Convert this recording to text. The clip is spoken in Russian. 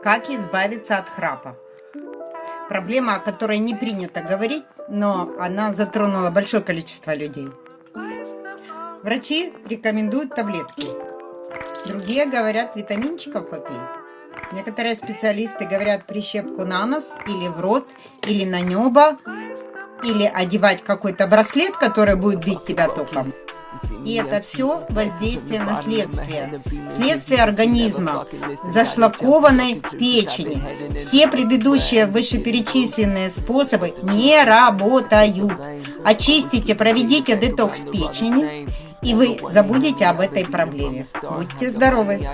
Как избавиться от храпа? Проблема, о которой не принято говорить, но она затронула большое количество людей. Врачи рекомендуют таблетки. Другие говорят, витаминчиков попей. Некоторые специалисты говорят прищепку на нос или в рот, или на небо, или одевать какой-то браслет, который будет бить тебя током. И это все воздействие на следствие. Следствие организма, зашлакованной печени. Все предыдущие вышеперечисленные способы не работают. Очистите, проведите детокс печени, и вы забудете об этой проблеме. Будьте здоровы!